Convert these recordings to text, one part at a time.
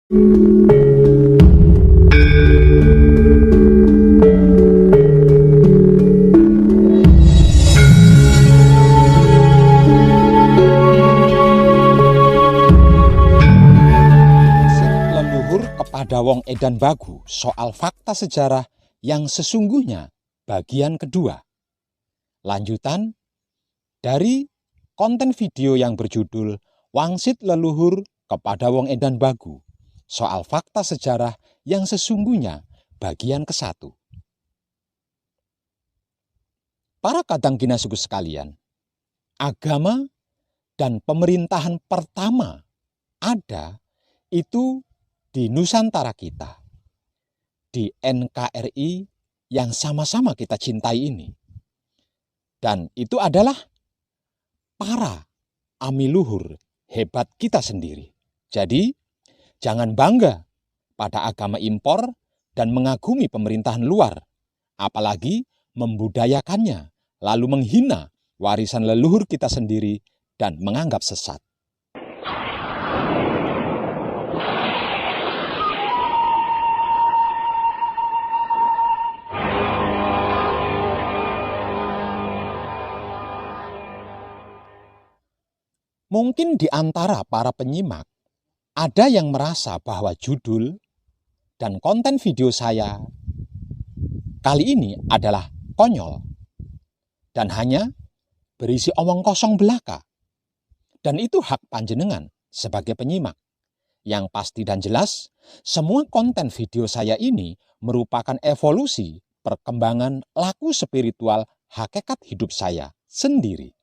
Leluhur kepada Wong Edan Bagu soal fakta sejarah yang sesungguhnya bagian kedua. Lanjutan dari konten video yang berjudul Wangsit Leluhur kepada Wong Edan Bagu soal fakta sejarah yang sesungguhnya bagian ke-1. Para kadang kinasuku sekalian, agama dan pemerintahan pertama ada itu di Nusantara kita, di NKRI yang sama-sama kita cintai ini. Dan itu adalah para amiluhur hebat kita sendiri. Jadi, jangan bangga pada agama impor dan mengagumi pemerintahan luar, apalagi membudayakannya, lalu menghina warisan leluhur kita sendiri dan menganggap sesat. Mungkin di antara para penyimak, ada yang merasa bahwa judul dan konten video saya kali ini adalah konyol dan hanya berisi omong kosong belaka. Dan itu hak panjenengan sebagai penyimak. Yang pasti dan jelas, semua konten video saya ini merupakan evolusi perkembangan laku spiritual hakikat hidup saya sendiri,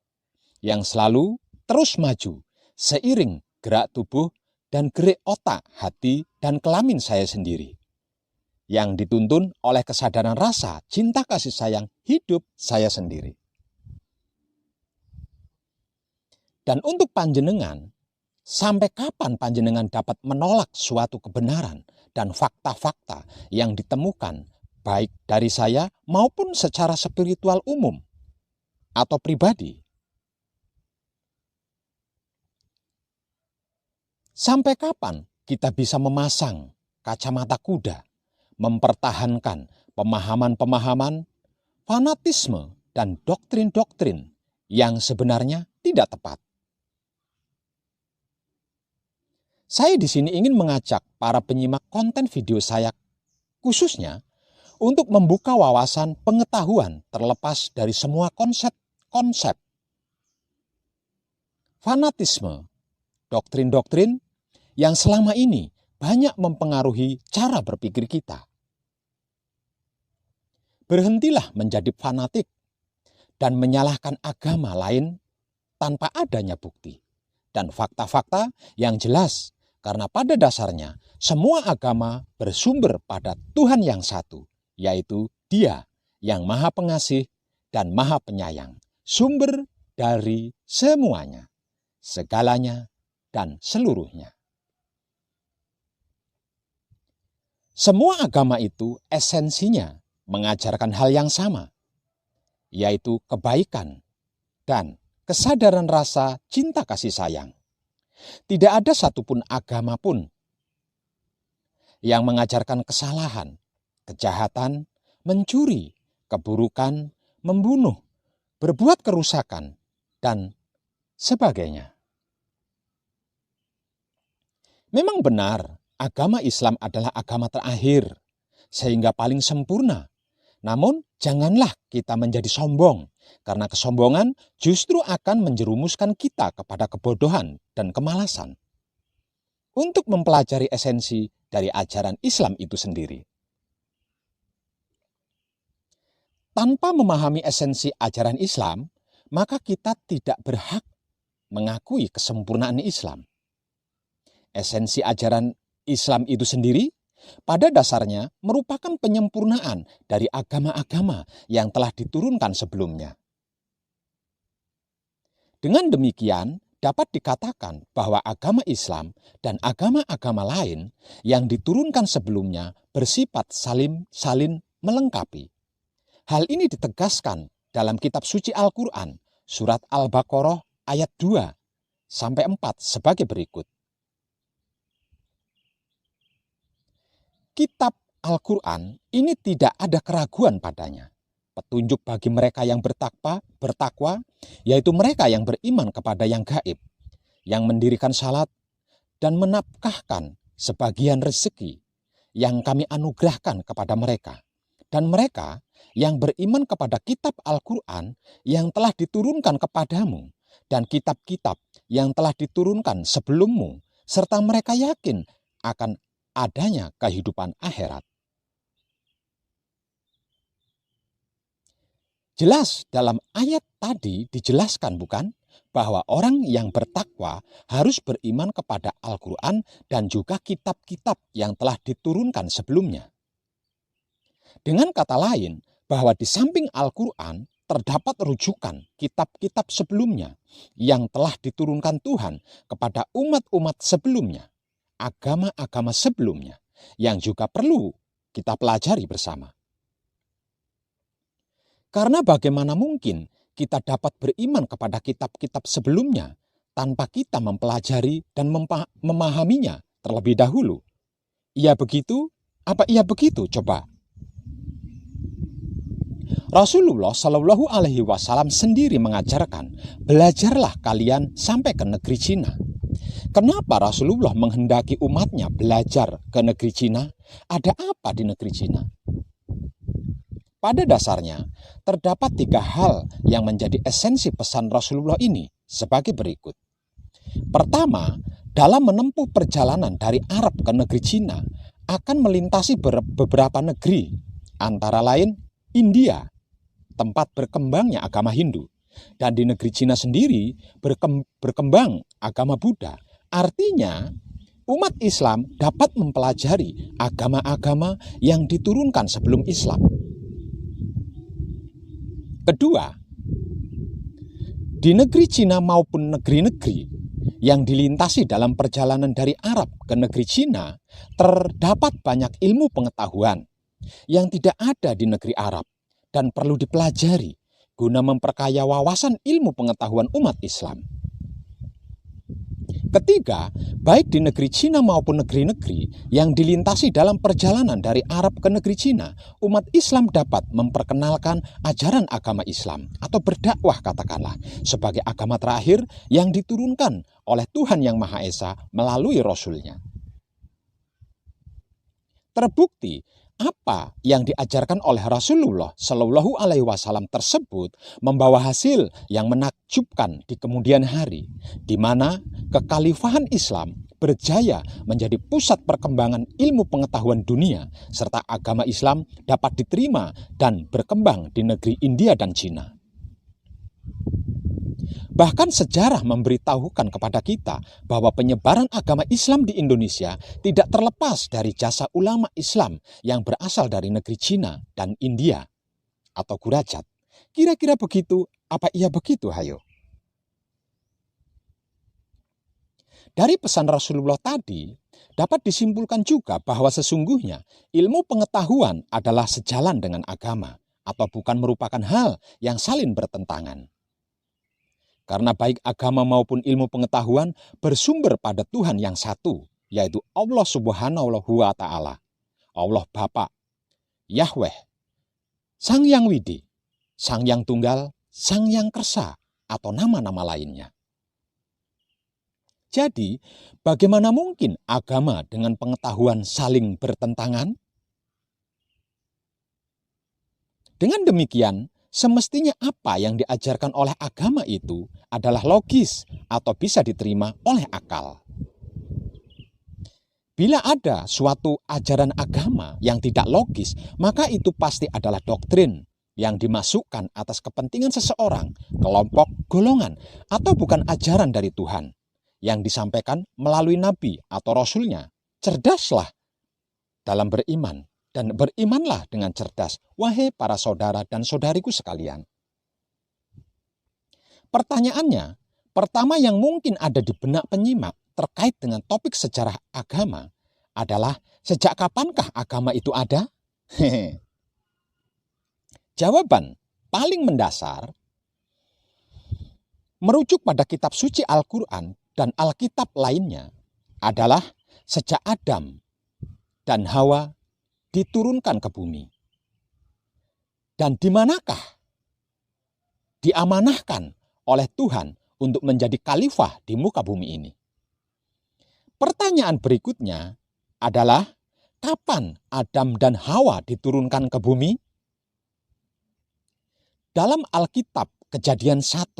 yang selalu terus maju seiring gerak tubuh dan gerak otak, hati, dan kelamin saya sendiri, yang dituntun oleh kesadaran rasa cinta kasih sayang hidup saya sendiri. Dan untuk panjenengan, sampai kapan panjenengan dapat menolak suatu kebenaran dan fakta-fakta yang ditemukan baik dari saya maupun secara spiritual umum atau pribadi? Sampai kapan kita bisa memasang kacamata kuda, mempertahankan pemahaman-pemahaman, fanatisme, dan doktrin-doktrin yang sebenarnya tidak tepat? Saya di sini ingin mengajak para penyimak konten video saya khususnya untuk membuka wawasan pengetahuan terlepas dari semua konsep-konsep fanatisme, doktrin-doktrin yang selama ini banyak mempengaruhi cara berpikir kita. Berhentilah menjadi fanatik dan menyalahkan agama lain tanpa adanya bukti dan fakta-fakta yang jelas, karena pada dasarnya semua agama bersumber pada Tuhan yang satu, yaitu Dia yang Maha Pengasih dan Maha Penyayang, sumber dari semuanya, segalanya, dan seluruhnya. Semua agama itu esensinya mengajarkan hal yang sama, yaitu kebaikan dan kesadaran rasa cinta kasih sayang. Tidak ada satupun agama pun yang mengajarkan kesalahan, kejahatan, mencuri, keburukan, membunuh, berbuat kerusakan, dan sebagainya. Memang benar, agama Islam adalah agama terakhir, sehingga paling sempurna. Namun, janganlah kita menjadi sombong, karena kesombongan justru akan menjerumuskan kita kepada kebodohan dan kemalasan. Untuk mempelajari esensi dari ajaran Islam itu sendiri. Tanpa memahami esensi ajaran Islam, maka kita tidak berhak mengakui kesempurnaan Islam. Esensi ajaran Islam itu sendiri pada dasarnya merupakan penyempurnaan dari agama-agama yang telah diturunkan sebelumnya. Dengan demikian, dapat dikatakan bahwa agama Islam dan agama-agama lain yang diturunkan sebelumnya bersifat saling melengkapi. Hal ini ditegaskan dalam kitab suci Al-Quran, surat Al-Baqarah ayat 2-4 sebagai berikut. kitab Al-Quran ini tidak ada keraguan padanya. Petunjuk bagi mereka yang bertakwa, yaitu mereka yang beriman kepada yang gaib, yang mendirikan salat dan menafkahkan sebagian rezeki yang kami anugerahkan kepada mereka. Dan mereka yang beriman kepada kitab Al-Quran yang telah diturunkan kepadamu dan kitab-kitab yang telah diturunkan sebelummu, serta mereka yakin akan adanya kehidupan akhirat. Jelas dalam ayat tadi dijelaskan bukan? Bahwa orang yang bertakwa harus beriman kepada Al-Quran dan juga kitab-kitab yang telah diturunkan sebelumnya. Dengan kata lain, bahwa di samping Al-Quran terdapat rujukan kitab-kitab sebelumnya yang telah diturunkan Tuhan kepada umat-umat sebelumnya, agama-agama sebelumnya, yang juga perlu kita pelajari bersama. Karena bagaimana mungkin kita dapat beriman kepada kitab-kitab sebelumnya tanpa kita mempelajari dan memahaminya terlebih dahulu? Iya begitu? Apa iya begitu? Coba. Rasulullah Shallallahu Alaihi Wasallam sendiri mengajarkan, belajarlah kalian sampai ke negeri Cina. Kenapa Rasulullah menghendaki umatnya belajar ke negeri Cina? Ada apa di negeri Cina? Pada dasarnya, terdapat 3 hal yang menjadi esensi pesan Rasulullah ini sebagai berikut. Pertama, dalam menempuh perjalanan dari Arab ke negeri Cina, akan melintasi beberapa negeri, antara lain India, tempat berkembangnya agama Hindu, dan di negeri Cina sendiri berkembang agama Buddha. Artinya, umat Islam dapat mempelajari agama-agama yang diturunkan sebelum Islam. Kedua, di negeri Cina maupun negeri-negeri yang dilintasi dalam perjalanan dari Arab ke negeri Cina, terdapat banyak ilmu pengetahuan yang tidak ada di negeri Arab dan perlu dipelajari guna memperkaya wawasan ilmu pengetahuan umat Islam. Ketiga, baik di negeri Cina maupun negeri-negeri yang dilintasi dalam perjalanan dari Arab ke negeri Cina, umat Islam dapat memperkenalkan ajaran agama Islam atau berdakwah katakanlah sebagai agama terakhir yang diturunkan oleh Tuhan Yang Maha Esa melalui Rasul-Nya. Terbukti apa yang diajarkan oleh Rasulullah Shallallahu Alaihi Wasallam tersebut membawa hasil yang menakjubkan di kemudian hari, di mana kekhalifahan Islam berjaya menjadi pusat perkembangan ilmu pengetahuan dunia, serta agama Islam dapat diterima dan berkembang di negeri India dan Cina. Bahkan sejarah memberitahukan kepada kita bahwa penyebaran agama Islam di Indonesia tidak terlepas dari jasa ulama Islam yang berasal dari negeri Cina dan India atau Gurajat. Kira-kira begitu, apa iya begitu, hayo? Dari pesan Rasulullah tadi, dapat disimpulkan juga bahwa sesungguhnya ilmu pengetahuan adalah sejalan dengan agama atau bukan merupakan hal yang saling bertentangan. Karena baik agama maupun ilmu pengetahuan bersumber pada Tuhan yang satu, yaitu Allah Subhanahu wa Ta'ala, Allah Bapa, Yahweh, Sang Yang Widi, Sang Yang Tunggal, Sang Yang Kersa, atau nama-nama lainnya. Jadi, bagaimana mungkin agama dengan pengetahuan saling bertentangan? Dengan demikian, semestinya apa yang diajarkan oleh agama itu adalah logis atau bisa diterima oleh akal. Bila ada suatu ajaran agama yang tidak logis, maka itu pasti adalah doktrin yang dimasukkan atas kepentingan seseorang, kelompok, golongan, atau bukan ajaran dari Tuhan yang disampaikan melalui nabi atau rasulnya. Cerdaslah dalam beriman. Dan berimanlah dengan cerdas, wahai para saudara dan saudariku sekalian. Pertanyaannya, pertama yang mungkin ada di benak penyimak terkait dengan topik sejarah agama adalah sejak kapankah agama itu ada? Jawaban paling mendasar merujuk pada kitab suci Al-Quran dan Alkitab lainnya adalah sejak Adam dan Hawa diturunkan ke bumi. Dan di manakah diamanahkan oleh Tuhan untuk menjadi khalifah di muka bumi ini? Pertanyaan berikutnya adalah, kapan Adam dan Hawa diturunkan ke bumi? Dalam Alkitab Kejadian 1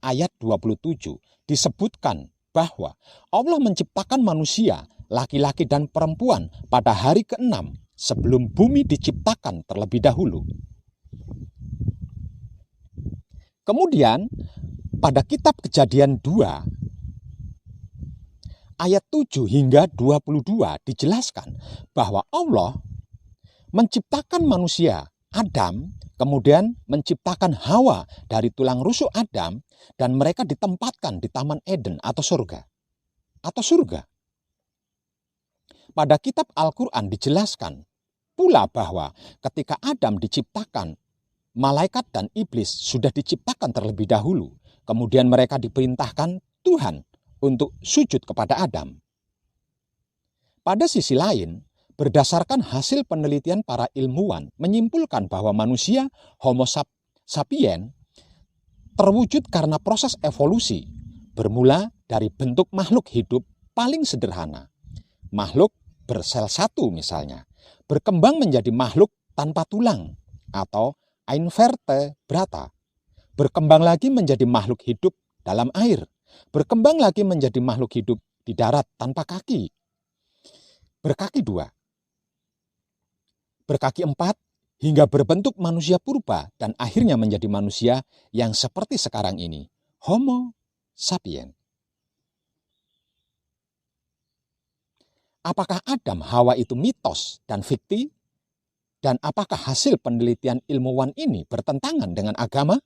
ayat 27 disebutkan bahwa Allah menciptakan manusia, laki-laki dan perempuan pada hari ke-6 sebelum bumi diciptakan terlebih dahulu. Kemudian pada kitab Kejadian 2 ayat 7 hingga 22 dijelaskan bahwa Allah menciptakan manusia Adam, kemudian menciptakan Hawa dari tulang rusuk Adam, dan mereka ditempatkan di Taman Eden atau surga. Pada kitab Al-Quran dijelaskan pula bahwa ketika Adam diciptakan, malaikat dan iblis sudah diciptakan terlebih dahulu. Kemudian mereka diperintahkan Tuhan untuk sujud kepada Adam. Pada sisi lain, berdasarkan hasil penelitian para ilmuwan menyimpulkan bahwa manusia Homo sapiens terwujud karena proses evolusi, bermula dari bentuk makhluk hidup paling sederhana, makhluk bersel satu misalnya, berkembang menjadi makhluk tanpa tulang atau invertebrata, berkembang lagi menjadi makhluk hidup dalam air, berkembang lagi menjadi makhluk hidup di darat tanpa kaki, berkaki 2, berkaki 4, hingga berbentuk manusia purba dan akhirnya menjadi manusia yang seperti sekarang ini, Homo sapiens. Apakah Adam Hawa itu mitos dan fiksi? Dan apakah hasil penelitian ilmuwan ini bertentangan dengan agama?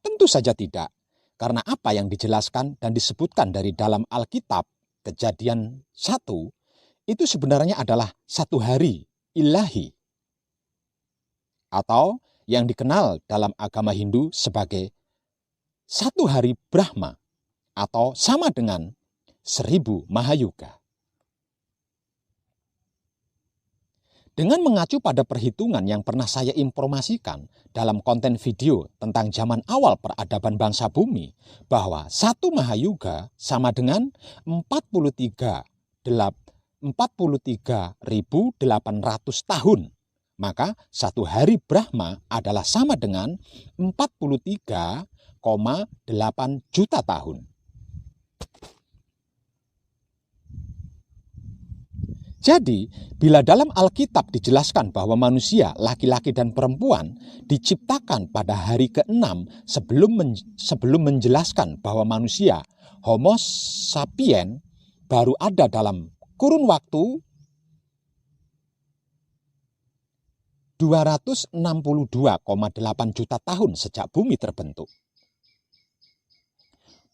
Tentu saja tidak, karena apa yang dijelaskan dan disebutkan dari dalam Alkitab Kejadian 1 itu sebenarnya adalah satu hari ilahi, atau yang dikenal dalam agama Hindu sebagai satu hari Brahma, atau sama dengan 1000 Mahayuga. Dengan mengacu pada perhitungan yang pernah saya informasikan dalam konten video tentang zaman awal peradaban bangsa bumi, bahwa 1 Mahayuga sama dengan 43.800 tahun. Maka satu hari Brahma adalah sama dengan 43,8 juta tahun. Jadi, bila dalam Alkitab dijelaskan bahwa manusia, laki-laki dan perempuan diciptakan pada hari ke-6 sebelum menjelaskan bahwa manusia, Homo sapiens, baru ada dalam kurun waktu 262,8 juta tahun sejak bumi terbentuk.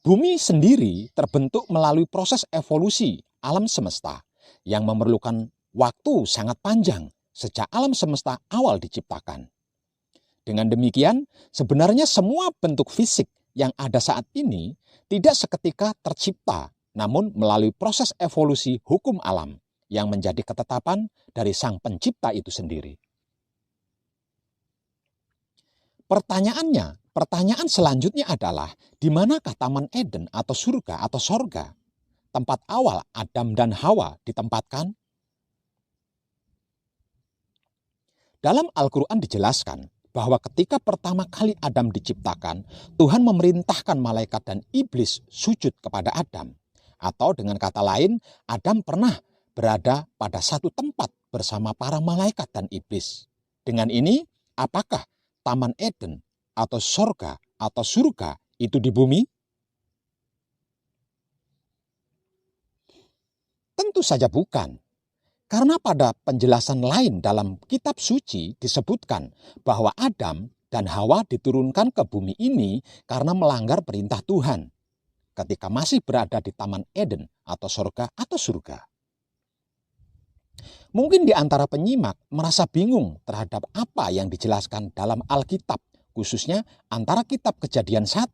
Bumi sendiri terbentuk melalui proses evolusi alam semesta yang memerlukan waktu sangat panjang sejak alam semesta awal diciptakan. Dengan demikian, sebenarnya semua bentuk fisik yang ada saat ini tidak seketika tercipta, namun melalui proses evolusi hukum alam yang menjadi ketetapan dari Sang Pencipta itu sendiri. Pertanyaan selanjutnya adalah, di manakah Taman Eden atau surga atau sorga, tempat awal Adam dan Hawa ditempatkan? Dalam Al-Quran dijelaskan bahwa ketika pertama kali Adam diciptakan, Tuhan memerintahkan malaikat dan iblis sujud kepada Adam. Atau dengan kata lain, Adam pernah berada pada satu tempat bersama para malaikat dan iblis. Dengan ini, apakah Taman Eden atau sorga atau surga itu di bumi? Tentu saja bukan. Karena pada penjelasan lain dalam kitab suci disebutkan bahwa Adam dan Hawa diturunkan ke bumi ini karena melanggar perintah Tuhan ketika masih berada di Taman Eden atau sorga atau surga. Mungkin di antara penyimak merasa bingung terhadap apa yang dijelaskan dalam Alkitab khususnya antara kitab Kejadian 1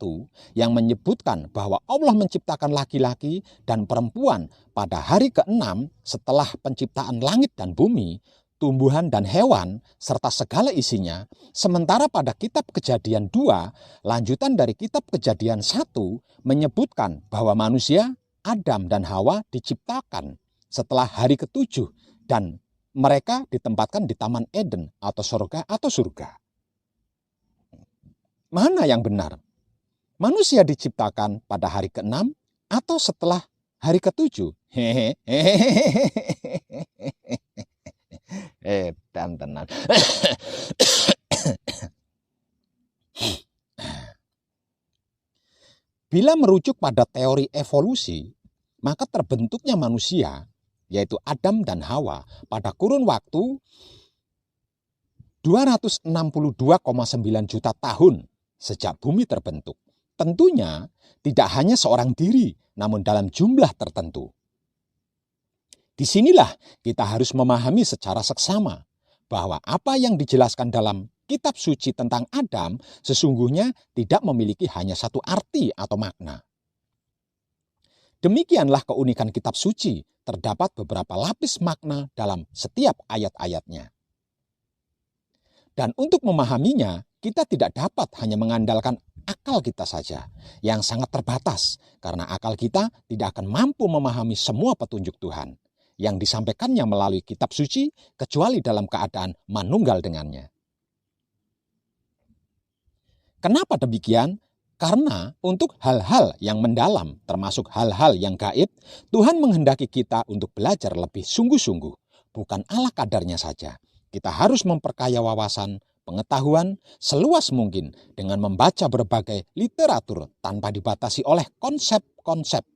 yang menyebutkan bahwa Allah menciptakan laki-laki dan perempuan pada hari ke-6 setelah penciptaan langit dan bumi, tumbuhan dan hewan, serta segala isinya. Sementara pada kitab Kejadian 2, lanjutan dari kitab Kejadian 1 menyebutkan bahwa manusia, Adam dan Hawa diciptakan setelah hari ke-7 dan mereka ditempatkan di Taman Eden atau surga. Mana yang benar? Manusia diciptakan pada hari ke-6 atau setelah hari ke-7? Dan tenang. Bila merujuk pada teori evolusi, maka terbentuknya manusia, yaitu Adam dan Hawa, pada kurun waktu 262,9 juta tahun sejak bumi terbentuk. Tentunya tidak hanya seorang diri, namun dalam jumlah tertentu. Disinilah kita harus memahami secara seksama bahwa apa yang dijelaskan dalam kitab suci tentang Adam sesungguhnya tidak memiliki hanya satu arti atau makna. Demikianlah keunikan kitab suci, terdapat beberapa lapis makna dalam setiap ayat-ayatnya. Dan untuk memahaminya, kita tidak dapat hanya mengandalkan akal kita saja yang sangat terbatas, karena akal kita tidak akan mampu memahami semua petunjuk Tuhan yang disampaikannya melalui kitab suci kecuali dalam keadaan manunggal dengannya. Kenapa demikian? Karena untuk hal-hal yang mendalam, termasuk hal-hal yang gaib, Tuhan menghendaki kita untuk belajar lebih sungguh-sungguh, bukan ala kadarnya saja. Kita harus memperkaya wawasan, pengetahuan seluas mungkin dengan membaca berbagai literatur tanpa dibatasi oleh konsep-konsep,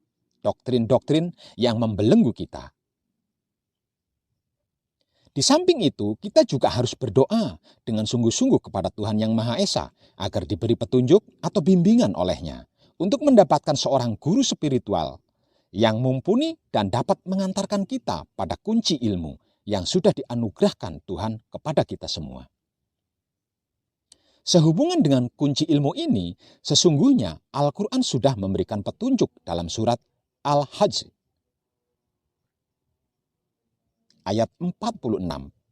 doktrin-doktrin yang membelenggu kita. Di samping itu, kita juga harus berdoa dengan sungguh-sungguh kepada Tuhan Yang Maha Esa agar diberi petunjuk atau bimbingan olehnya untuk mendapatkan seorang guru spiritual yang mumpuni dan dapat mengantarkan kita pada kunci ilmu yang sudah dianugerahkan Tuhan kepada kita semua. Sehubungan dengan kunci ilmu ini, sesungguhnya Al-Quran sudah memberikan petunjuk dalam surat Al-Hajj ayat 46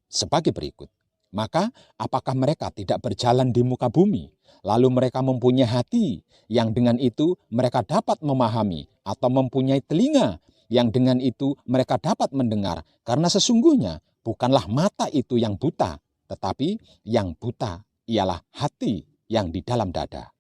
sebagai berikut. Maka apakah mereka tidak berjalan di muka bumi, lalu mereka mempunyai hati yang dengan itu mereka dapat memahami, atau mempunyai telinga yang dengan itu mereka dapat mendengar, karena sesungguhnya bukanlah mata itu yang buta, tetapi yang buta ialah hati yang di dalam dada.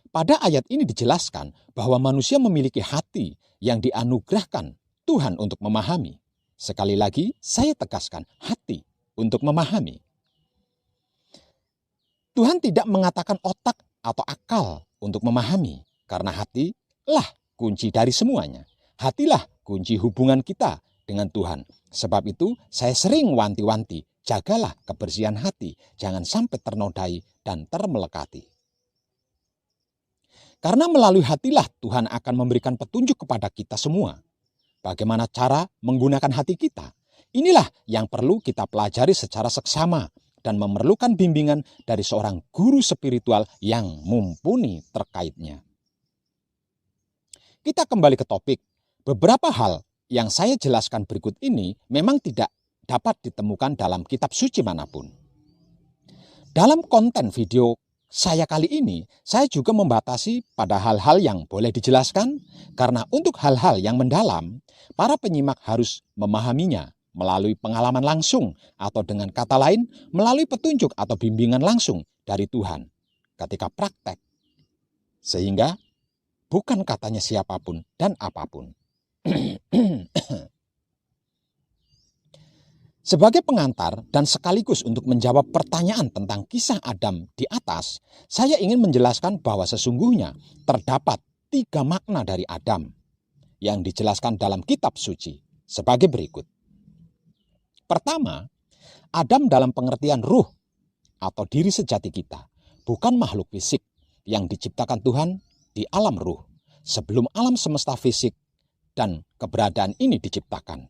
Pada ayat ini dijelaskan bahwa manusia memiliki hati yang dianugerahkan Tuhan untuk memahami. Sekali lagi saya tegaskan, hati untuk memahami. Tuhan tidak mengatakan otak atau akal untuk memahami, karena hatilah kunci dari semuanya. Hatilah kunci hubungan kita dengan Tuhan. Sebab itu saya sering wanti-wanti, jagalah kebersihan hati, jangan sampai ternodai dan termelekati. Karena melalui hatilah Tuhan akan memberikan petunjuk kepada kita semua. Bagaimana cara menggunakan hati kita? Inilah yang perlu kita pelajari secara seksama dan memerlukan bimbingan dari seorang guru spiritual yang mumpuni terkaitnya. Kita kembali ke topik. Beberapa hal yang saya jelaskan berikut ini memang tidak dapat ditemukan dalam kitab suci manapun. Dalam konten video saya kali ini, saya juga membatasi pada hal-hal yang boleh dijelaskan, karena untuk hal-hal yang mendalam, para penyimak harus memahaminya melalui pengalaman langsung, atau dengan kata lain, melalui petunjuk atau bimbingan langsung dari Tuhan ketika praktek. Sehingga bukan katanya siapapun dan apapun. Sebagai pengantar dan sekaligus untuk menjawab pertanyaan tentang kisah Adam di atas, saya ingin menjelaskan bahwa sesungguhnya terdapat 3 makna dari Adam yang dijelaskan dalam kitab suci sebagai berikut. Pertama, Adam dalam pengertian ruh atau diri sejati kita, bukan makhluk fisik yang diciptakan Tuhan di alam ruh sebelum alam semesta fisik dan keberadaan ini diciptakan.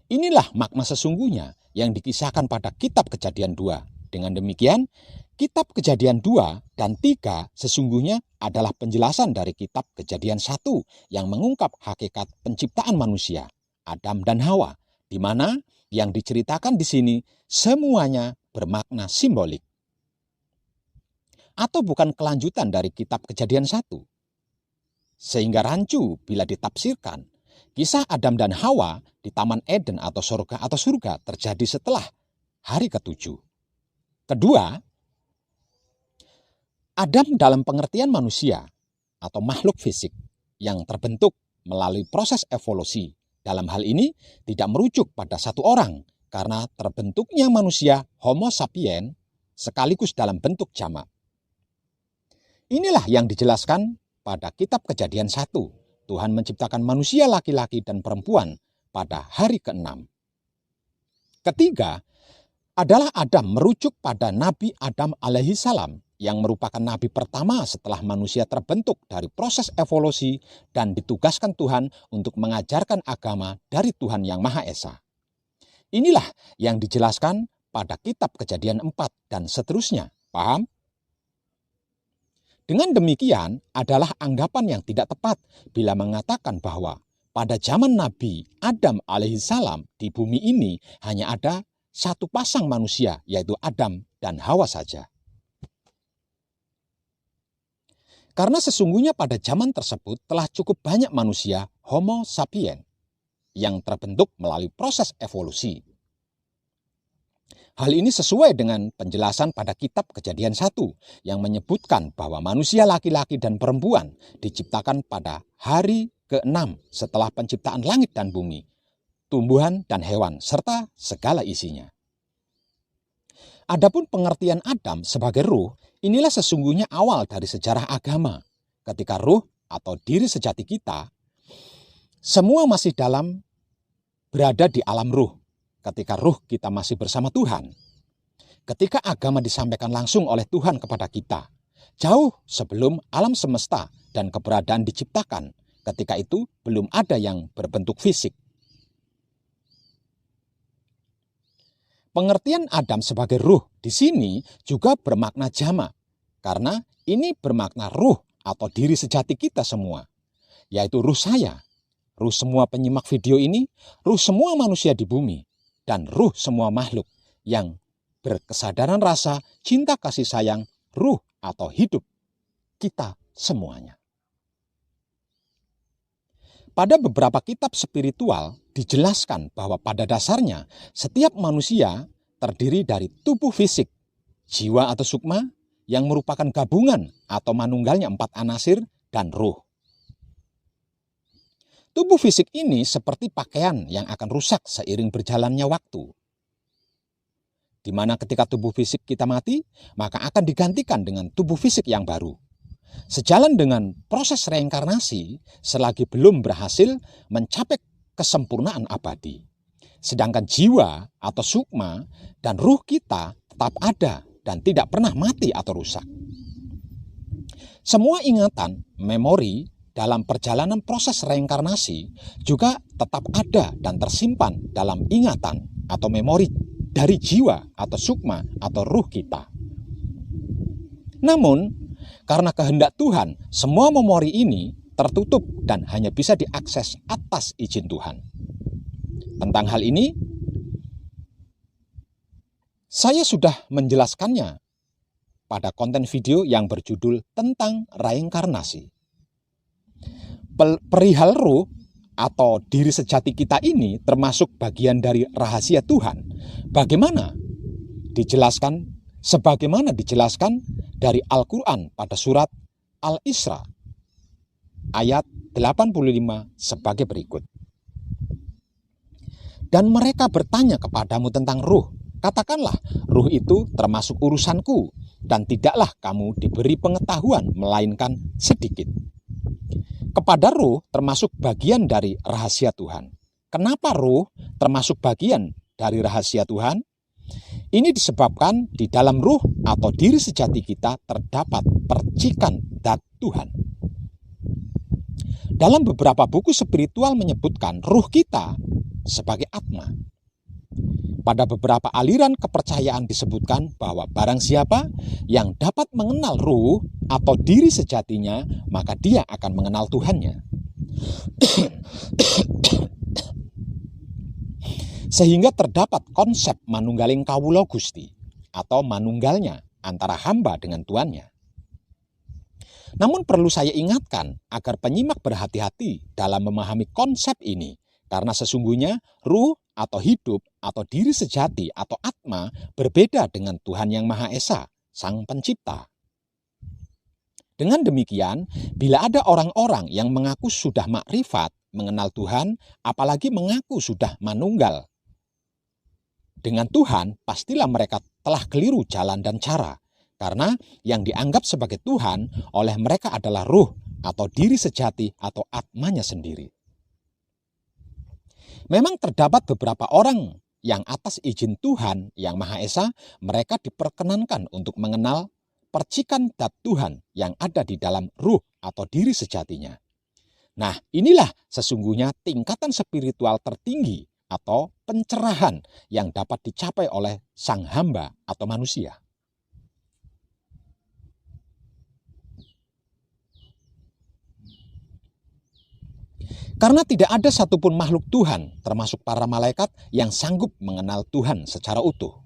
Inilah makna sesungguhnya yang dikisahkan pada kitab Kejadian 2. Dengan demikian, kitab Kejadian 2 dan 3 sesungguhnya adalah penjelasan dari kitab Kejadian 1 yang mengungkap hakikat penciptaan manusia, Adam dan Hawa, di mana yang diceritakan di sini semuanya bermakna simbolik. Atau bukan kelanjutan dari kitab Kejadian 1. Sehingga rancu bila ditafsirkan, kisah Adam dan Hawa di Taman Eden atau surga terjadi setelah hari ke-7. Kedua, Adam dalam pengertian manusia atau makhluk fisik yang terbentuk melalui proses evolusi. Dalam hal ini tidak merujuk pada satu orang karena terbentuknya manusia Homo sapiens sekaligus dalam bentuk jamak. Inilah yang dijelaskan pada kitab Kejadian 1. Tuhan menciptakan manusia laki-laki dan perempuan pada hari ke-6. Ketiga, adalah Adam merujuk pada Nabi Adam alaihi salam yang merupakan nabi pertama setelah manusia terbentuk dari proses evolusi dan ditugaskan Tuhan untuk mengajarkan agama dari Tuhan yang Maha Esa. Inilah yang dijelaskan pada kitab Kejadian 4 dan seterusnya. Paham? Dengan demikian adalah anggapan yang tidak tepat bila mengatakan bahwa pada zaman Nabi Adam alaihi salam di bumi ini hanya ada satu pasang manusia, yaitu Adam dan Hawa saja. Karena sesungguhnya pada zaman tersebut telah cukup banyak manusia Homo sapiens yang terbentuk melalui proses evolusi. Hal ini sesuai dengan penjelasan pada kitab Kejadian 1 yang menyebutkan bahwa manusia laki-laki dan perempuan diciptakan pada hari ke-6 setelah penciptaan langit dan bumi, tumbuhan dan hewan, serta segala isinya. Adapun pengertian Adam sebagai ruh, inilah sesungguhnya awal dari sejarah agama. Ketika ruh atau diri sejati kita, semua masih berada di alam ruh. Ketika ruh kita masih bersama Tuhan. Ketika agama disampaikan langsung oleh Tuhan kepada kita, jauh sebelum alam semesta dan keberadaan diciptakan, ketika itu belum ada yang berbentuk fisik. Pengertian Adam sebagai ruh di sini juga bermakna jamak, karena ini bermakna ruh atau diri sejati kita semua, yaitu ruh saya, ruh semua penyimak video ini, ruh semua manusia di bumi, dan ruh semua makhluk yang berkesadaran rasa, cinta kasih sayang, ruh atau hidup kita semuanya. Pada beberapa kitab spiritual dijelaskan bahwa pada dasarnya setiap manusia terdiri dari tubuh fisik, jiwa atau sukma yang merupakan gabungan atau manunggalnya 4 anasir dan ruh. Tubuh fisik ini seperti pakaian yang akan rusak seiring berjalannya waktu. Di mana ketika tubuh fisik kita mati, maka akan digantikan dengan tubuh fisik yang baru. Sejalan dengan proses reinkarnasi selagi belum berhasil mencapai kesempurnaan abadi. Sedangkan jiwa atau sukma dan ruh kita tetap ada dan tidak pernah mati atau rusak. Semua ingatan, memori, dalam perjalanan proses reinkarnasi juga tetap ada dan tersimpan dalam ingatan atau memori dari jiwa atau sukma atau ruh kita. Namun, karena kehendak Tuhan, semua memori ini tertutup dan hanya bisa diakses atas izin Tuhan. Tentang hal ini, saya sudah menjelaskannya pada konten video yang berjudul tentang reinkarnasi. Perihal ruh atau diri sejati kita ini termasuk bagian dari rahasia Tuhan. Sebagaimana dijelaskan dari Al-Quran pada surat Al-Isra ayat 85 sebagai berikut. Dan mereka bertanya kepadamu tentang ruh. Katakanlah, ruh itu termasuk urusanku dan tidaklah kamu diberi pengetahuan melainkan sedikit. Kepada ruh termasuk bagian dari rahasia Tuhan. Kenapa ruh termasuk bagian dari rahasia Tuhan? Ini disebabkan di dalam ruh atau diri sejati kita terdapat percikan zat Tuhan. Dalam beberapa buku spiritual menyebutkan ruh kita sebagai atma. Pada beberapa aliran kepercayaan disebutkan bahwa barang siapa yang dapat mengenal ruh atau diri sejatinya, maka dia akan mengenal Tuhannya. Sehingga terdapat konsep manunggaling kawula Gusti atau manunggalnya antara hamba dengan tuannya. Namun perlu saya ingatkan agar penyimak berhati-hati dalam memahami konsep ini, karena sesungguhnya ruh atau hidup atau diri sejati atau atma berbeda dengan Tuhan Yang Maha Esa, Sang Pencipta. Dengan demikian, bila ada orang-orang yang mengaku sudah makrifat, mengenal Tuhan, apalagi mengaku sudah manunggal dengan Tuhan, pastilah mereka telah keliru jalan dan cara. Karena yang dianggap sebagai Tuhan oleh mereka adalah ruh atau diri sejati atau atmanya sendiri. Memang terdapat beberapa orang yang atas izin Tuhan Yang Maha Esa, mereka diperkenankan untuk mengenal percikan zat Tuhan yang ada di dalam ruh atau diri sejatinya. Nah, inilah sesungguhnya tingkatan spiritual tertinggi atau pencerahan yang dapat dicapai oleh sang hamba atau manusia. Karena tidak ada satupun makhluk Tuhan, termasuk para malaikat, yang sanggup mengenal Tuhan secara utuh.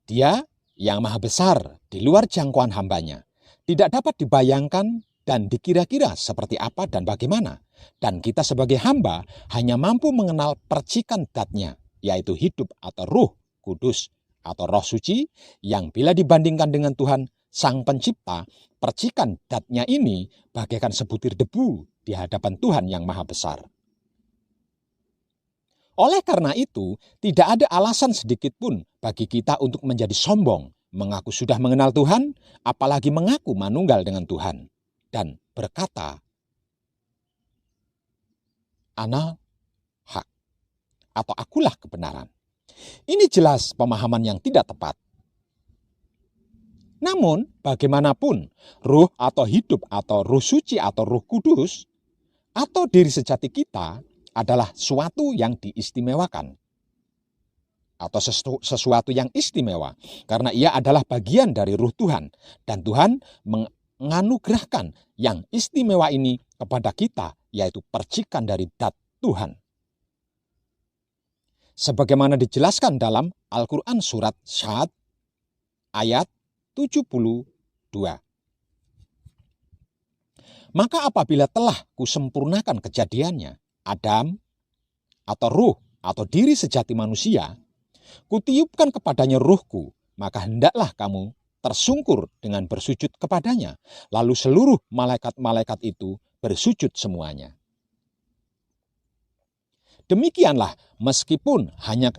Dia yang maha besar di luar jangkauan hambanya, tidak dapat dibayangkan dan dikira-kira seperti apa dan bagaimana. Dan kita sebagai hamba hanya mampu mengenal percikan zat-Nya, yaitu hidup atau ruh kudus atau roh suci, yang bila dibandingkan dengan Tuhan Sang Pencipta, percikan zat-Nya ini bagaikan sebutir debu di hadapan Tuhan Yang Maha Besar. Oleh karena itu, tidak ada alasan sedikit pun bagi kita untuk menjadi sombong, mengaku sudah mengenal Tuhan, apalagi mengaku manunggal dengan Tuhan, dan berkata, "Ana hak," atau akulah kebenaran. Ini jelas pemahaman yang tidak tepat. Namun, bagaimanapun, ruh atau hidup atau ruh suci atau ruh kudus atau diri sejati kita adalah suatu yang diistimewakan atau sesuatu yang istimewa, karena ia adalah bagian dari ruh Tuhan, dan Tuhan menganugerahkan yang istimewa ini kepada kita, yaitu percikan dari zat Tuhan. Sebagaimana dijelaskan dalam Al-Quran surat Syad ayat 72. Maka apabila telah kusempurnakan kejadiannya, Adam atau ruh atau diri sejati manusia, kutiupkan kepadanya ruhku, maka hendaklah kamu tersungkur dengan bersujud kepadanya. Lalu seluruh malaikat-malaikat itu bersujud semuanya. Demikianlah, meskipun hanya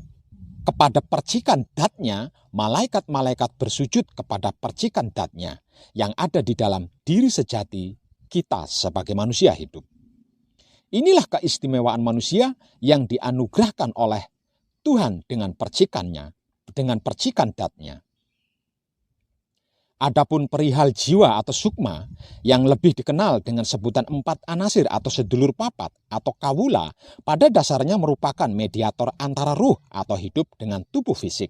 kepada percikan zat-Nya, malaikat-malaikat bersujud kepada percikan zat-Nya yang ada di dalam diri sejati kita sebagai manusia hidup. Inilah keistimewaan manusia yang dianugerahkan oleh Tuhan dengan percikannya, dengan percikan zat-Nya. Adapun perihal jiwa atau sukma yang lebih dikenal dengan sebutan 4 anasir atau sedulur papat atau kawula, pada dasarnya merupakan mediator antara ruh atau hidup dengan tubuh fisik.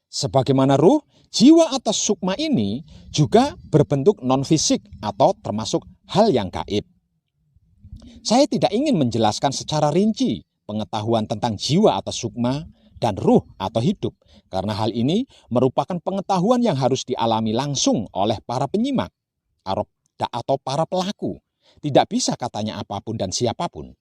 Sebagaimana ruh, jiwa atau sukma ini juga berbentuk non-fisik atau termasuk hal yang gaib. Saya tidak ingin menjelaskan secara rinci pengetahuan tentang jiwa atau sukma dan ruh atau hidup, karena hal ini merupakan pengetahuan yang harus dialami langsung oleh para penyimak atau para pelaku. Tidak bisa katanya apapun dan siapapun.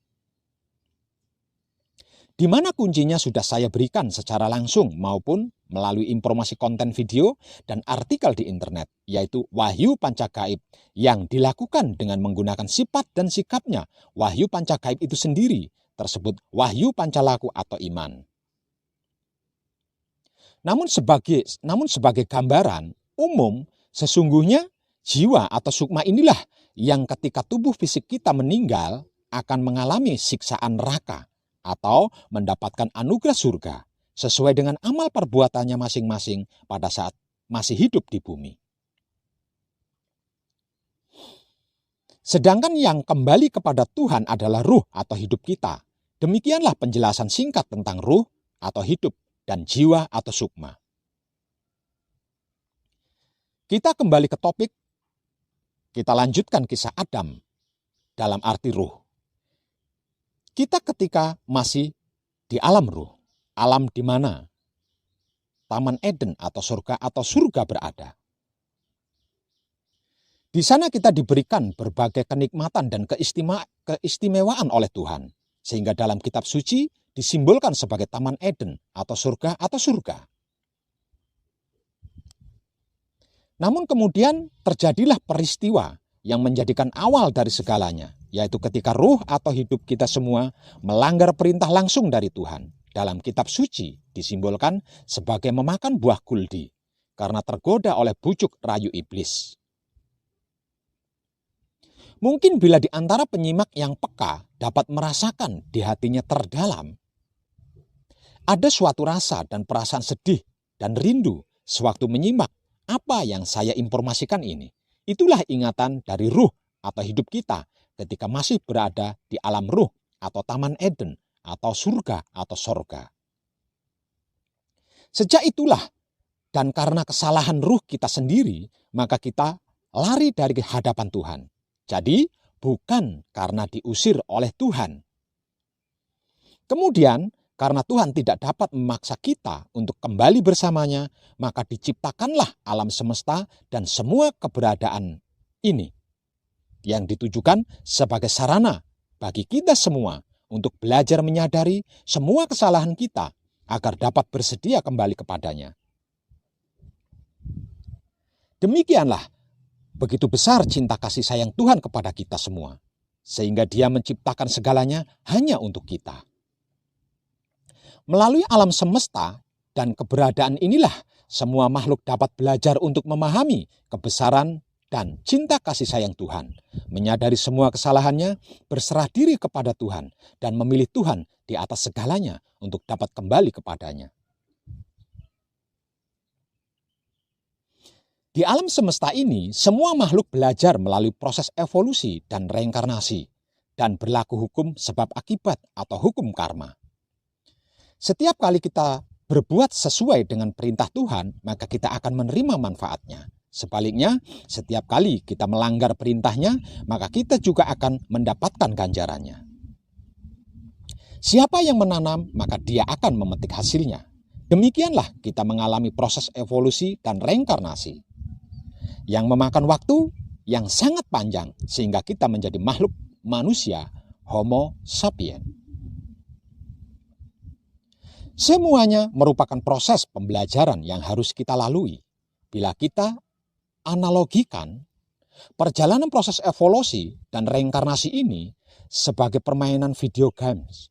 Di mana kuncinya sudah saya berikan secara langsung maupun melalui informasi konten video dan artikel di internet, yaitu wahyu pancagaib yang dilakukan dengan menggunakan sifat dan sikapnya wahyu pancagaib itu sendiri, tersebut wahyu pancalaku atau iman. Namun sebagai gambaran umum, sesungguhnya jiwa atau sukma inilah yang ketika tubuh fisik kita meninggal akan mengalami siksaan neraka atau mendapatkan anugerah surga sesuai dengan amal perbuatannya masing-masing pada saat masih hidup di bumi. Sedangkan yang kembali kepada Tuhan adalah ruh atau hidup kita. Demikianlah penjelasan singkat tentang ruh atau hidup dan jiwa atau sukma. Kita kembali ke topik, kita lanjutkan kisah Adam dalam arti ruh. Kita ketika masih di alam ruh, alam di mana Taman Eden atau surga berada. Di sana kita diberikan berbagai kenikmatan dan keistimewaan oleh Tuhan. Sehingga dalam kitab suci disimbolkan sebagai Taman Eden atau surga. Namun kemudian terjadilah peristiwa yang menjadikan awal dari segalanya. Yaitu ketika ruh atau hidup kita semua melanggar perintah langsung dari Tuhan. Dalam kitab suci disimbolkan sebagai memakan buah kuldi karena tergoda oleh bujuk rayu iblis. Mungkin bila di antara penyimak yang peka dapat merasakan di hatinya terdalam, ada suatu rasa dan perasaan sedih dan rindu sewaktu menyimak apa yang saya informasikan ini. Itulah ingatan dari ruh atau hidup kita ketika masih berada di alam ruh atau Taman Eden atau surga atau sorga. Sejak itulah dan karena kesalahan ruh kita sendiri, maka kita lari dari hadapan Tuhan. Jadi bukan karena diusir oleh Tuhan. Kemudian karena Tuhan tidak dapat memaksa kita untuk kembali bersamanya, maka diciptakanlah alam semesta dan semua keberadaan ini yang ditujukan sebagai sarana bagi kita semua untuk belajar menyadari semua kesalahan kita agar dapat bersedia kembali kepadanya. Demikianlah begitu besar cinta kasih sayang Tuhan kepada kita semua, sehingga Dia menciptakan segalanya hanya untuk kita. Melalui alam semesta dan keberadaan inilah semua makhluk dapat belajar untuk memahami kebesaran dan cinta kasih sayang Tuhan, menyadari semua kesalahannya, berserah diri kepada Tuhan, dan memilih Tuhan di atas segalanya untuk dapat kembali kepadanya. Di alam semesta ini, semua makhluk belajar melalui proses evolusi dan reinkarnasi, dan berlaku hukum sebab akibat atau hukum karma. Setiap kali kita berbuat sesuai dengan perintah Tuhan, maka kita akan menerima manfaatnya. Sebaliknya, setiap kali kita melanggar perintahnya, maka kita juga akan mendapatkan ganjarannya. Siapa yang menanam, maka dia akan memetik hasilnya. Demikianlah kita mengalami proses evolusi dan reinkarnasi yang memakan waktu yang sangat panjang sehingga kita menjadi makhluk manusia Homo sapiens. Semuanya merupakan proses pembelajaran yang harus kita lalui. Bila kita analogikan perjalanan proses evolusi dan reinkarnasi ini sebagai permainan video games,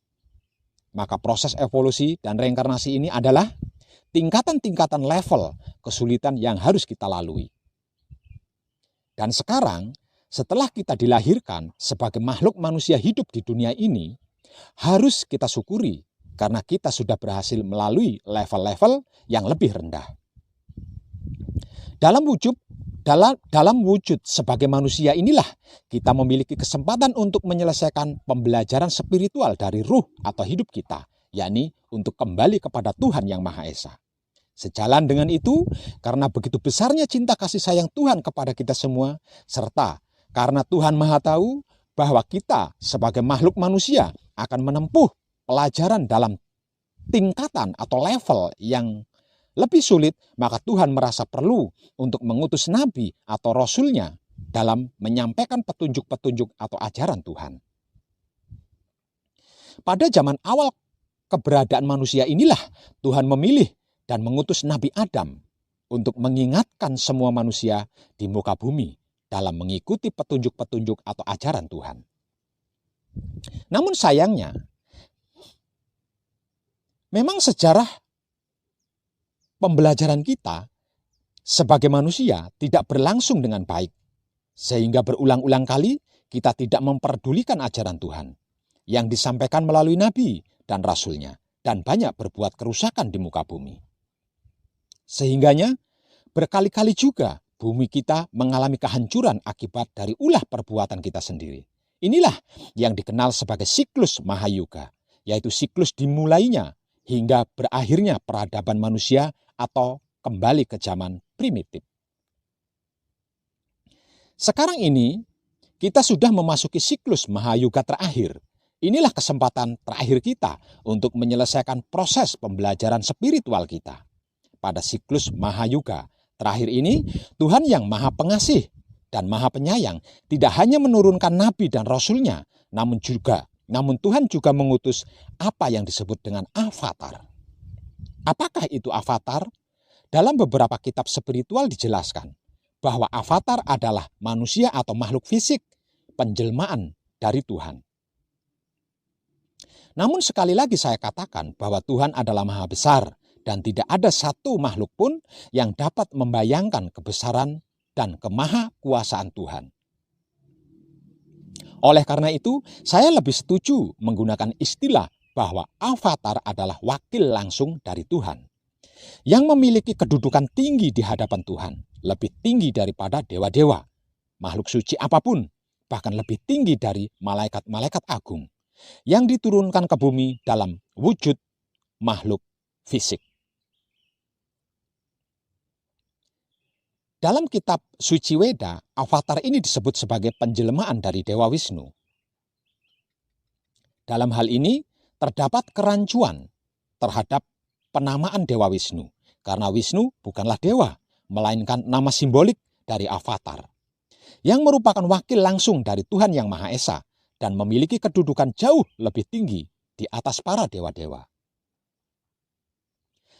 maka proses evolusi dan reinkarnasi ini adalah tingkatan-tingkatan level kesulitan yang harus kita lalui. Dan sekarang, setelah kita dilahirkan sebagai makhluk manusia hidup di dunia ini, harus kita syukuri karena kita sudah berhasil melalui level-level yang lebih rendah. Dalam wujud sebagai manusia inilah kita memiliki kesempatan untuk menyelesaikan pembelajaran spiritual dari ruh atau hidup kita, yakni untuk kembali kepada Tuhan Yang Maha Esa. Sejalan dengan itu, karena begitu besarnya cinta kasih sayang Tuhan kepada kita semua, serta karena Tuhan Maha Tahu bahwa kita sebagai makhluk manusia akan menempuh pelajaran dalam tingkatan atau level yang lebih sulit, maka Tuhan merasa perlu untuk mengutus nabi atau rasulnya dalam menyampaikan petunjuk-petunjuk atau ajaran Tuhan. Pada zaman awal keberadaan manusia inilah Tuhan memilih dan mengutus Nabi Adam untuk mengingatkan semua manusia di muka bumi dalam mengikuti petunjuk-petunjuk atau ajaran Tuhan. Namun sayangnya, memang sejarah pembelajaran kita sebagai manusia tidak berlangsung dengan baik. Sehingga berulang-ulang kali kita tidak memperdulikan ajaran Tuhan yang disampaikan melalui nabi dan rasulnya, dan banyak berbuat kerusakan di muka bumi. Sehingganya berkali-kali juga bumi kita mengalami kehancuran akibat dari ulah perbuatan kita sendiri. Inilah yang dikenal sebagai siklus Mahayuga, yaitu siklus dimulainya hingga berakhirnya peradaban manusia atau kembali ke zaman primitif. Sekarang ini kita sudah memasuki siklus Mahayuga terakhir. Inilah kesempatan terakhir kita untuk menyelesaikan proses pembelajaran spiritual kita. Pada siklus Mahayuga terakhir ini, Tuhan yang Maha Pengasih dan Maha Penyayang tidak hanya menurunkan nabi dan rasulnya, namun Tuhan juga mengutus apa yang disebut dengan avatar. Apakah itu avatar? Dalam beberapa kitab spiritual dijelaskan bahwa avatar adalah manusia atau makhluk fisik, penjelmaan dari Tuhan. Namun sekali lagi saya katakan bahwa Tuhan adalah maha besar dan tidak ada satu makhluk pun yang dapat membayangkan kebesaran dan kemahakuasaan Tuhan. Oleh karena itu, saya lebih setuju menggunakan istilah bahwa avatar adalah wakil langsung dari Tuhan yang memiliki kedudukan tinggi di hadapan Tuhan, lebih tinggi daripada dewa-dewa, makhluk suci apapun, bahkan lebih tinggi dari malaikat-malaikat agung yang diturunkan ke bumi dalam wujud makhluk fisik. Dalam kitab Suci Weda, avatar ini disebut sebagai penjelmaan dari Dewa Wisnu. Dalam hal ini terdapat kerancuan terhadap penamaan Dewa Wisnu, karena Wisnu bukanlah dewa, melainkan nama simbolik dari avatar, yang merupakan wakil langsung dari Tuhan Yang Maha Esa dan memiliki kedudukan jauh lebih tinggi di atas para dewa-dewa.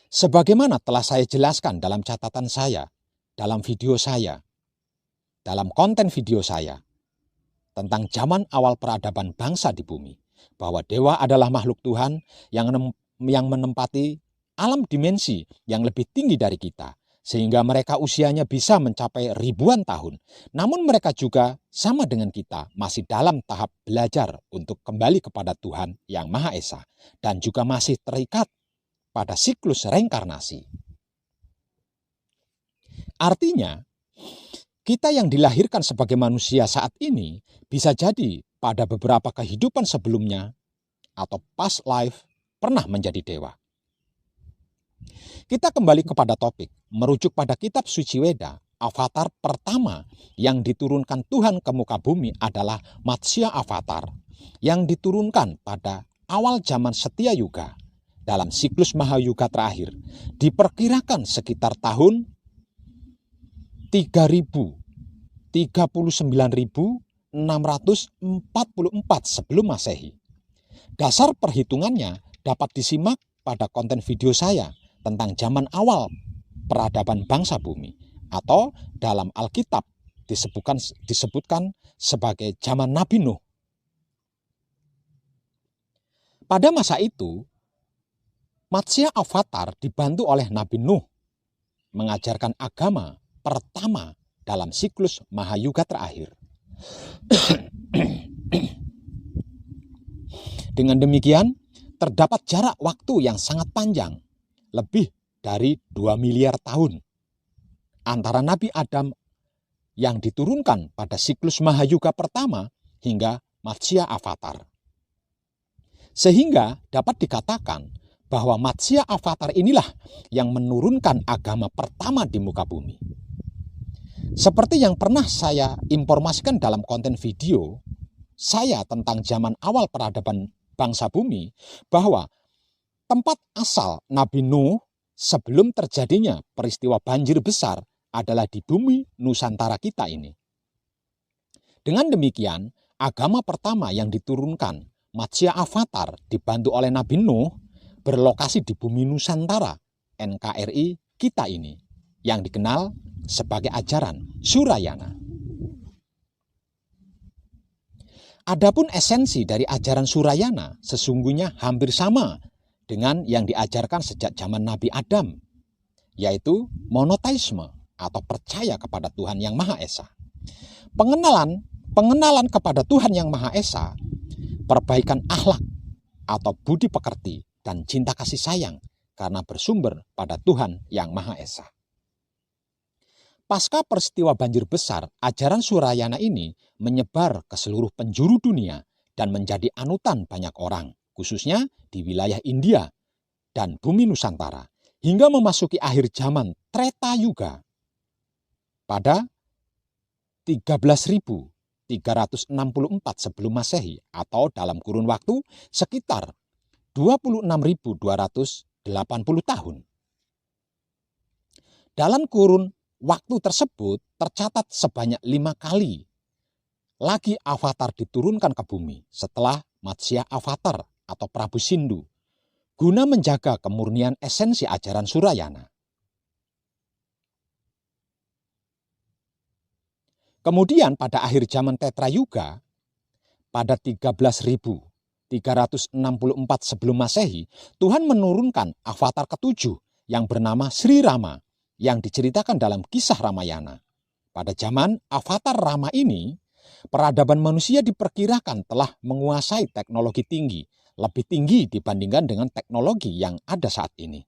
Sebagaimana telah saya jelaskan dalam catatan saya, dalam video saya, dalam konten video saya, tentang zaman awal peradaban bangsa di bumi, bahwa dewa adalah makhluk Tuhan yang menempati alam dimensi yang lebih tinggi dari kita, sehingga mereka usianya bisa mencapai ribuan tahun. Namun mereka juga sama dengan kita masih dalam tahap belajar untuk kembali kepada Tuhan Yang Maha Esa dan juga masih terikat pada siklus reinkarnasi. Artinya, kita yang dilahirkan sebagai manusia saat ini bisa jadi pada beberapa kehidupan sebelumnya atau past life pernah menjadi dewa. Kita kembali kepada topik, merujuk pada kitab Suci Weda, avatar pertama yang diturunkan Tuhan ke muka bumi adalah Matsya Avatar, yang diturunkan pada awal zaman Setia Yuga. Dalam siklus Mahayuga terakhir, diperkirakan sekitar tahun 39.644 sebelum Masehi. Dasar perhitungannya dapat disimak pada konten video saya tentang zaman awal peradaban bangsa bumi, atau dalam Alkitab disebutkan sebagai zaman Nabi Nuh. Pada masa itu, Matsya Avatar dibantu oleh Nabi Nuh mengajarkan agama pertama dalam siklus Mahayuga terakhir. Dengan demikian, terdapat jarak waktu yang sangat panjang, lebih dari 2 miliar tahun, antara Nabi Adam yang diturunkan pada siklus Mahayuga pertama hingga Matsya Avatar. Sehingga dapat dikatakan bahwa Matsya Avatar inilah yang menurunkan agama pertama di muka bumi. Seperti yang pernah saya informasikan dalam konten video saya tentang zaman awal peradaban bangsa bumi, bahwa tempat asal Nabi Nuh sebelum terjadinya peristiwa banjir besar adalah di bumi Nusantara kita ini. Dengan demikian, agama pertama yang diturunkan, Matsya Avatar, dibantu oleh Nabi Nuh, berlokasi di bumi Nusantara, NKRI kita ini, yang dikenal sebagai ajaran Surayana. Adapun esensi dari ajaran Surayana sesungguhnya hampir sama dengan yang diajarkan sejak zaman Nabi Adam, yaitu monoteisme atau percaya kepada Tuhan Yang Maha Esa. Pengenalan kepada Tuhan Yang Maha Esa, perbaikan akhlak atau budi pekerti dan cinta kasih sayang karena bersumber pada Tuhan Yang Maha Esa. Pasca peristiwa banjir besar, ajaran Surayana ini menyebar ke seluruh penjuru dunia dan menjadi anutan banyak orang, khususnya di wilayah India dan bumi Nusantara, hingga memasuki akhir zaman Treta Yuga. Pada 13.364 sebelum Masehi atau dalam kurun waktu sekitar 26.280 tahun. Dalam kurun waktu tersebut tercatat sebanyak 5 kali lagi avatar diturunkan ke bumi setelah Matsya Avatar atau Prabu Sindu, guna menjaga kemurnian esensi ajaran Surayana. Kemudian pada akhir zaman Tetra Yuga, pada 13.364 sebelum Masehi, Tuhan menurunkan avatar ketujuh yang bernama Sri Rama yang diceritakan dalam kisah Ramayana. Pada zaman avatar Rama ini, peradaban manusia diperkirakan telah menguasai teknologi tinggi, lebih tinggi dibandingkan dengan teknologi yang ada saat ini.